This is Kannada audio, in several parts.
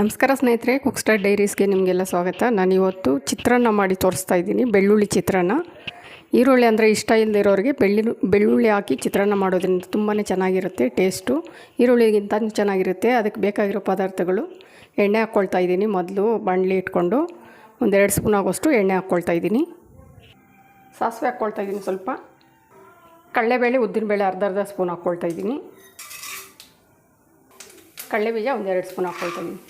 ನಮಸ್ಕಾರ ಸ್ನೇಹಿತರೆ, ಕುಕ್ ಸ್ಟಾರ್ ಡೈರೀಸ್ಗೆ ನಿಮಗೆಲ್ಲ ಸ್ವಾಗತ. ನಾನು ಇವತ್ತು ಚಿತ್ರಾನ್ನ ಮಾಡಿ ತೋರಿಸ್ತಾ ಇದ್ದೀನಿ. ಬೆಳ್ಳುಳ್ಳಿ ಚಿತ್ರಾನ್ನ. ಈರುಳ್ಳಿ ಅಂದರೆ ಇಷ್ಟ ಇಲ್ಲದಿರೋರಿಗೆ ಬೆಳ್ಳುಳ್ಳಿ ಹಾಕಿ ಚಿತ್ರಾನ್ನ ಮಾಡೋದ್ರಿಂದ ತುಂಬಾ ಚೆನ್ನಾಗಿರುತ್ತೆ. ಟೇಸ್ಟು ಈರುಳ್ಳಿಗಿಂತ ಚೆನ್ನಾಗಿರುತ್ತೆ. ಅದಕ್ಕೆ ಬೇಕಾಗಿರೋ ಪದಾರ್ಥಗಳು: ಎಣ್ಣೆ ಹಾಕ್ಕೊಳ್ತಾ ಇದ್ದೀನಿ. ಮೊದಲು ಬಾಣಲಿ ಇಟ್ಕೊಂಡು 1-2 ಸ್ಪೂನ್ ಆಗೋಷ್ಟು ಎಣ್ಣೆ ಹಾಕ್ಕೊಳ್ತಾ ಇದ್ದೀನಿ. ಸಾಸಿವೆ ಹಾಕ್ಕೊಳ್ತಾ ಇದ್ದೀನಿ. ಸ್ವಲ್ಪ ಕಡಲೆಬೇಳೆ, ಉದ್ದಿನಬೇಳೆ ಅರ್ಧ ಸ್ಪೂನ್ ಹಾಕ್ಕೊಳ್ತಾ ಇದ್ದೀನಿ. ಕಡಲೆಬೀಜ 1-2 ಸ್ಪೂನ್ ಹಾಕ್ಕೊಳ್ತಾ ಇದ್ದೀನಿ.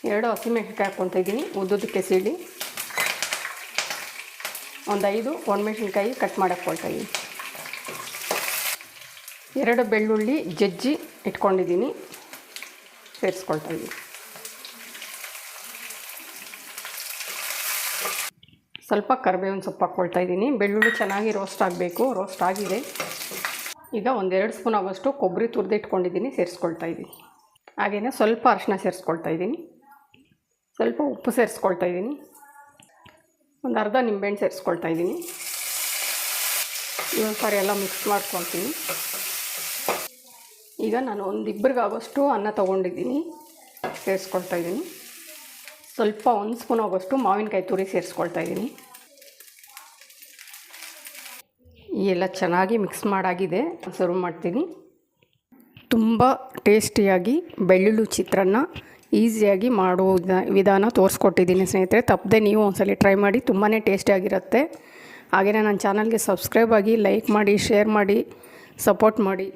2 ಹಸಿಮೆಣಸಿನ್ಕಾಯಿ ಹಾಕ್ಕೊಳ್ತಾ ಇದ್ದೀನಿ, ಉದ್ದುದಕ್ಕೆ ಸೀಳಿ. 5 ಒಣಮೆಣಸಿನ್ಕಾಯಿ ಕಟ್ ಮಾಡಿ ಹಾಕ್ಕೊಳ್ತಾ ಇದ್ದೀನಿ. 2 ಬೆಳ್ಳುಳ್ಳಿ ಜಜ್ಜಿ ಇಟ್ಕೊಂಡಿದ್ದೀನಿ, ಸೇರಿಸ್ಕೊಳ್ತಾ ಇದ್ದೀನಿ. ಸ್ವಲ್ಪ ಕರಿಬೇವಿನ ಸೊಪ್ಪು ಹಾಕ್ಕೊಳ್ತಾ ಇದ್ದೀನಿ. ಬೆಳ್ಳುಳ್ಳಿ ಚೆನ್ನಾಗಿ ರೋಸ್ಟ್ ಆಗಬೇಕು. ರೋಸ್ಟ್ ಆಗಿದೆ. ಈಗ 1-2 ಸ್ಪೂನ್ ಆಗೋಷ್ಟು ಕೊಬ್ಬರಿ ತುರಿದು ಇಟ್ಕೊಂಡಿದ್ದೀನಿ, ಸೇರಿಸ್ಕೊಳ್ತಾ ಇದ್ದೀನಿ. ಹಾಗೆಯೇ ಸ್ವಲ್ಪ ಅರಿಶಿನ ಸೇರಿಸ್ಕೊಳ್ತಾ ಇದ್ದೀನಿ. ಸ್ವಲ್ಪ ಉಪ್ಪು ಸೇರಿಸ್ಕೊಳ್ತಾ ಇದ್ದೀನಿ. ಒಂದು ಅರ್ಧ ನಿಂಬೆಹಣ್ಣು ಸೇರಿಸ್ಕೊಳ್ತಾ ಇದ್ದೀನಿ. ಇನ್ನೊಂದು ಸಾರಿ ಎಲ್ಲ ಮಿಕ್ಸ್ ಮಾಡ್ಕೊಳ್ತೀನಿ. ಈಗ ನಾನು ಇಬ್ಬರಿಗಾಗೋಷ್ಟು ಅನ್ನ ತೊಗೊಂಡಿದ್ದೀನಿ, ಸೇರಿಸ್ಕೊಳ್ತಾ ಇದ್ದೀನಿ. ಸ್ವಲ್ಪ 1 ಸ್ಪೂನ್ ಆಗೋಷ್ಟು ಮಾವಿನಕಾಯಿ ತುರಿ ಸೇರಿಸ್ಕೊಳ್ತಾ ಇದ್ದೀನಿ. ಎಲ್ಲ ಚೆನ್ನಾಗಿ ಮಿಕ್ಸ್ ಮಾಡಾಗಿದೆ. ಸರ್ವ್ ಮಾಡ್ತೀನಿ. ತುಂಬ ಟೇಸ್ಟಿಯಾಗಿ ಬೆಳ್ಳುಳ್ಳಿ ಚಿತ್ರಾನ್ನ ಈಸಿಯಾಗಿ ಮಾಡೋ ವಿಧಾನ ತೋರಿಸ್ಕೊಟ್ಟಿದ್ದೀನಿ ಸ್ನೇಹಿತರೆ. ತಪ್ಪದೆ ನೀವು ಒಂದ್ಸಲ ಟ್ರೈ ಮಾಡಿ. ತುಂಬಾ ಟೇಸ್ಟಿಯಾಗಿರುತ್ತೆ. ಹಾಗೆಯೇ ನನ್ನ ಚಾನಲ್ಗೆ ಸಬ್ಸ್ಕ್ರೈಬ್ ಆಗಿ, ಲೈಕ್ ಮಾಡಿ, ಶೇರ್ ಮಾಡಿ, ಸಪೋರ್ಟ್ ಮಾಡಿ.